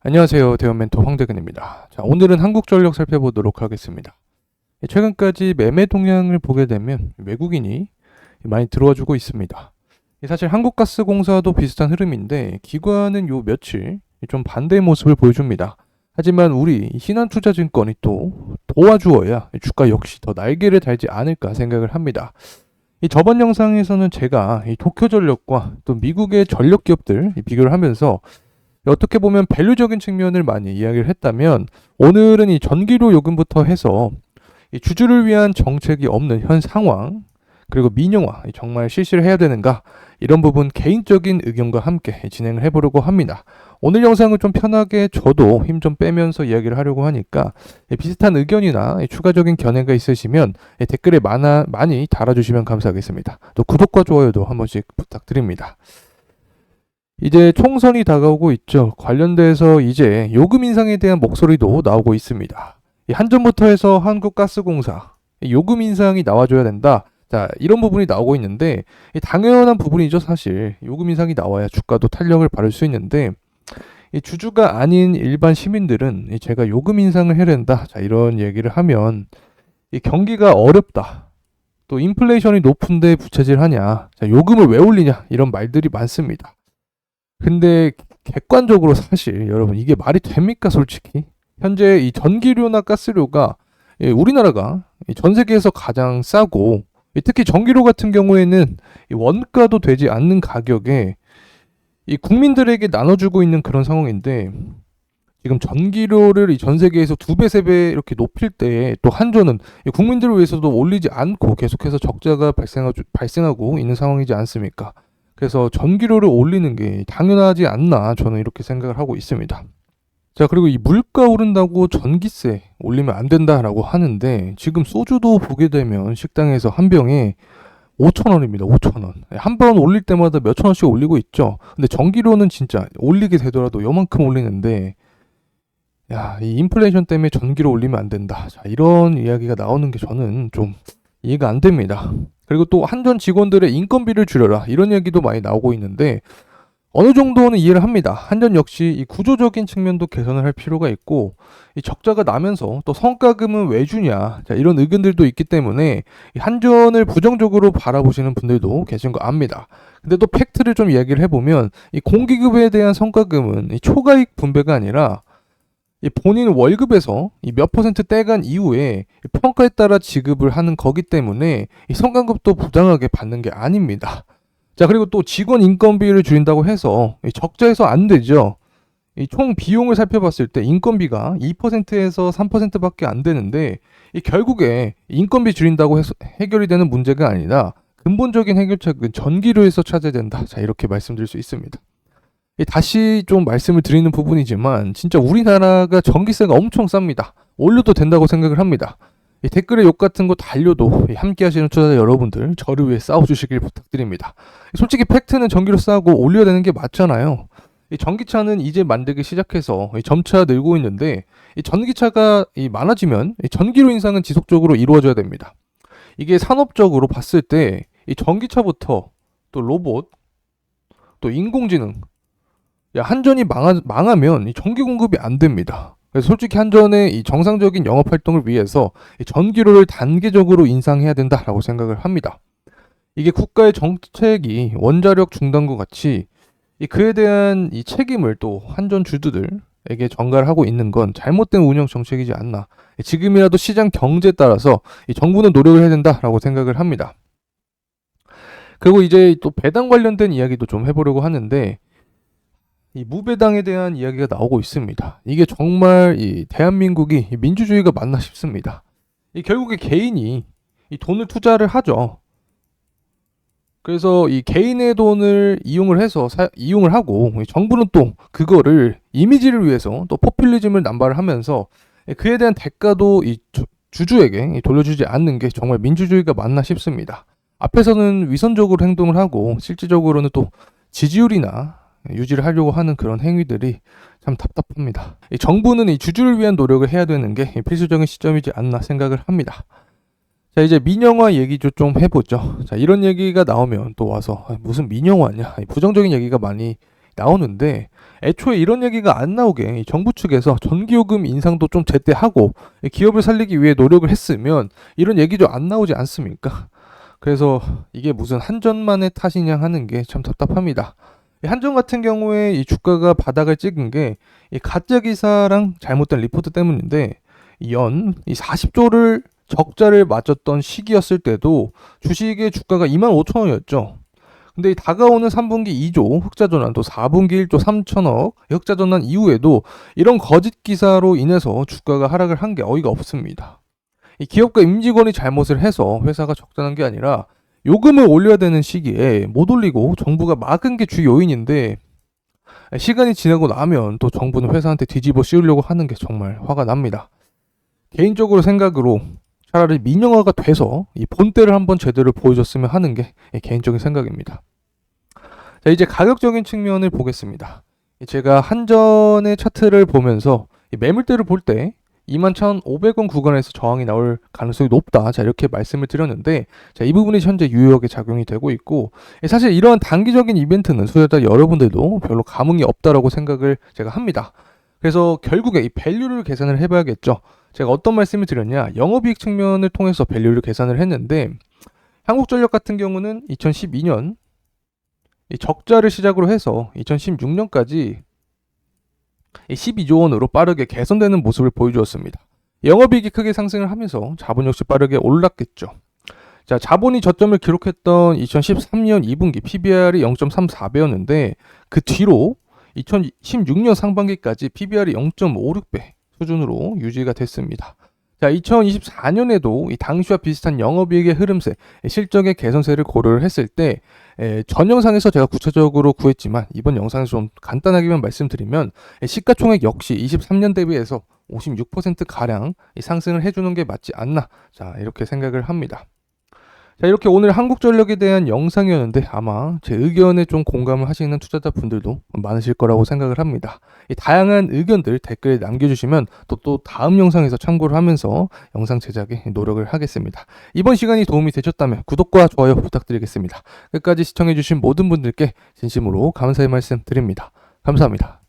안녕하세요. 대원 멘토 황대근입니다. 자, 오늘은 한국전력 살펴보도록 하겠습니다. 최근까지 매매 동향을 보게 되면 외국인이 많이 들어와 주고 있습니다. 사실 한국가스공사도 비슷한 흐름인데 기관은 요 며칠 좀 반대의 모습을 보여줍니다. 하지만 우리 신한투자증권이 또 도와주어야 주가 역시 더 날개를 달지 않을까 생각을 합니다. 이 저번 영상에서는 제가 이 도쿄전력과 또 미국의 전력 기업들 비교를 하면서 어떻게 보면 밸류적인 측면을 많이 이야기를 했다면, 오늘은 이 전기료 요금부터 해서 이 주주를 위한 정책이 없는 현 상황, 그리고 민영화 정말 실시를 해야 되는가, 이런 부분 개인적인 의견과 함께 진행을 해보려고 합니다. 오늘 영상은 좀 편하게 저도 힘 좀 빼면서 이야기를 하려고 하니까 비슷한 의견이나 추가적인 견해가 있으시면 댓글에 많이 달아주시면 감사하겠습니다. 또 구독과 좋아요도 한 번씩 부탁드립니다. 이제 총선이 다가오고 있죠. 관련돼서 이제 요금 인상에 대한 목소리도 나오고 있습니다. 한전부터 해서 한국가스공사 요금 인상이 나와줘야 된다. 자, 이런 부분이 나오고 있는데 당연한 부분이죠. 사실 요금 인상이 나와야 주가도 탄력을 받을 수 있는데, 이 주주가 아닌 일반 시민들은 제가 요금 인상을 해야 된다, 자, 이런 얘기를 하면 이 경기가 어렵다, 또 인플레이션이 높은데 부채질하냐, 자, 요금을 왜 올리냐, 이런 말들이 많습니다. 근데 객관적으로 사실 여러분, 이게 말이 됩니까 솔직히? 현재 이 전기료나 가스료가 우리나라가 전 세계에서 가장 싸고, 특히 전기료 같은 경우에는 원가도 되지 않는 가격에 이 국민들에게 나눠주고 있는 그런 상황인데, 지금 전기료를 전 세계에서 2배, 3배 이렇게 높일 때 또 한전은 국민들을 위해서도 올리지 않고 계속해서 적자가 발생하고 있는 상황이지 않습니까? 그래서 전기료를 올리는 게 당연하지 않나, 저는 이렇게 생각을 하고 있습니다. 자, 그리고 이 물가 오른다고 전기세 올리면 안 된다라고 하는데, 지금 소주도 보게 되면 식당에서 한 병에 5,000원입니다. 5,000원. 한 번 올릴 때마다 몇천 원씩 올리고 있죠. 근데 전기료는 진짜 올리게 되더라도 요만큼 올리는데, 야, 이 인플레이션 때문에 전기료 올리면 안 된다, 자, 이런 이야기가 나오는 게 저는 좀 이해가 안 됩니다. 그리고 또 한전 직원들의 인건비를 줄여라, 이런 얘기도 많이 나오고 있는데, 어느 정도는 이해를 합니다. 한전 역시 이 구조적인 측면도 개선을 할 필요가 있고, 이 적자가 나면서 또 성과금은 왜 주냐, 자, 이런 의견들도 있기 때문에 이 한전을 부정적으로 바라보시는 분들도 계신 거 압니다. 근데 또 팩트를 좀 이야기를 해보면, 이 공기급에 대한 성과금은 이 초과이익 분배가 아니라 이 본인 월급에서 이 몇 퍼센트 떼간 이후에 평가에 따라 지급을 하는 거기 때문에 이 성과급도 부당하게 받는 게 아닙니다. 자, 그리고 또 직원 인건비를 줄인다고 해서 적자해서 안 되죠. 이 총 비용을 살펴봤을 때 인건비가 2%에서 3%밖에 안 되는데, 이 결국에 인건비 줄인다고 해서 해결이 되는 문제가 아니라 근본적인 해결책은 전기료에서 찾아야 된다. 자, 이렇게 말씀드릴 수 있습니다. 다시 좀 말씀을 드리는 부분이지만 진짜 우리나라가 전기세가 엄청 쌉니다. 올려도 된다고 생각을 합니다. 댓글에 욕 같은 거 달려도 함께 하시는 투자자 여러분들, 저를 위해 싸워주시길 부탁드립니다. 솔직히 팩트는 전기료 싸고 올려야 되는 게 맞잖아요. 이 전기차는 이제 만들기 시작해서 점차 늘고 있는데, 이 전기차가 많아지면 이 전기료 인상은 지속적으로 이루어져야 됩니다. 이게 산업적으로 봤을 때 이 전기차부터 또 로봇, 또 인공지능, 야, 한전이 망하면 이 전기 공급이 안 됩니다. 그래서 솔직히 한전의 이 정상적인 영업 활동을 위해서 이 전기료를 단계적으로 인상해야 된다라고 생각을 합니다. 이게 국가의 정책이 원자력 중단과 같이 그에 대한 이 책임을 또 한전 주주들에게 전가를 하고 있는 건 잘못된 운영 정책이지 않나. 지금이라도 시장 경제에 따라서 이 정부는 노력을 해야 된다라고 생각을 합니다. 그리고 이제 또 배당 관련된 이야기도 좀 해보려고 하는데, 이 무배당에 대한 이야기가 나오고 있습니다. 이게 정말 이 대한민국이 민주주의가 맞나 싶습니다. 결국에 개인이 이 돈을 투자를 하죠. 그래서 이 개인의 돈을 이용을 하고, 정부는 또 그거를 이미지를 위해서 또 포퓰리즘을 남발을 하면서 그에 대한 대가도 이 주주에게 돌려주지 않는 게 정말 민주주의가 맞나 싶습니다. 앞에서는 위선적으로 행동을 하고 실질적으로는 또 지지율이나 유지를 하려고 하는 그런 행위들이 참 답답합니다. 이 정부는 이 주주를 위한 노력을 해야 되는 게 필수적인 시점이지 않나 생각을 합니다. 자, 이제 민영화 얘기도 좀 해보죠. 자, 이런 얘기가 나오면 또 와서 무슨 민영화냐, 부정적인 얘기가 많이 나오는데, 애초에 이런 얘기가 안 나오게 이 정부 측에서 전기요금 인상도 좀 제때 하고 기업을 살리기 위해 노력을 했으면 이런 얘기도 안 나오지 않습니까? 그래서 이게 무슨 한전만의 탓이냐 하는 게 참 답답합니다. 이 한전 같은 경우에 이 주가가 바닥을 찍은 게 이 가짜 기사랑 잘못된 리포트 때문인데 이 40조를 적자를 맞았던 시기였을 때도 주식의 주가가 25,000원이었죠. 근데 이 다가오는 3분기 2조 흑자 전환, 또 4분기 1조 3천억 흑자 전환 이후에도 이런 거짓 기사로 인해서 주가가 하락을 한 게 어이가 없습니다. 이 기업과 임직원이 잘못을 해서 회사가 적자난 게 아니라 요금을 올려야 되는 시기에 못 올리고 정부가 막은 게 주 요인인데 시간이 지나고 나면 또 정부는 회사한테 뒤집어 씌우려고 하는 게 정말 화가 납니다. 개인적으로 생각으로 차라리 민영화가 돼서 이 본때를 한번 제대로 보여줬으면 하는 게 개인적인 생각입니다. 자, 이제 가격적인 측면을 보겠습니다. 제가 한전의 차트를 보면서 매물대를 볼 때 21,500원 구간에서 저항이 나올 가능성이 높다. 자, 이렇게 말씀을 드렸는데, 자, 이 부분이 현재 유효하게 작용이 되고 있고, 사실 이러한 단기적인 이벤트는 투자자 여러분들도 별로 감흥이 없다라고 생각을 제가 합니다. 그래서 결국에 이 밸류를 계산을 해봐야겠죠. 제가 어떤 말씀을 드렸냐, 영업이익 측면을 통해서 밸류를 계산을 했는데, 한국전력 같은 경우는 2012년 이 적자를 시작으로 해서 2016년까지 12조 원으로 빠르게 개선되는 모습을 보여주었습니다. 영업이익이 크게 상승을 하면서 자본 역시 빠르게 올랐겠죠. 자, 자본이 저점을 기록했던 2013년 2분기 PBR이 0.34배였는데 그 뒤로 2016년 상반기까지 PBR이 0.56배 수준으로 유지가 됐습니다. 자, 2024년에도 이 당시와 비슷한 영업이익의 흐름세, 실적의 개선세를 고려를 했을 때 전 영상에서 제가 구체적으로 구했지만 이번 영상에서 좀 간단하게만 말씀드리면 시가총액 역시 23년 대비해서 56%가량 상승을 해주는 게 맞지 않나, 자, 이렇게 생각을 합니다. 자, 이렇게 오늘 한국전력에 대한 영상이었는데 아마 제 의견에 좀 공감을 하시는 투자자분들도 많으실 거라고 생각을 합니다. 이 다양한 의견들 댓글에 남겨주시면 또 다음 영상에서 참고를 하면서 영상 제작에 노력을 하겠습니다. 이번 시간이 도움이 되셨다면 구독과 좋아요 부탁드리겠습니다. 끝까지 시청해주신 모든 분들께 진심으로 감사의 말씀 드립니다. 감사합니다.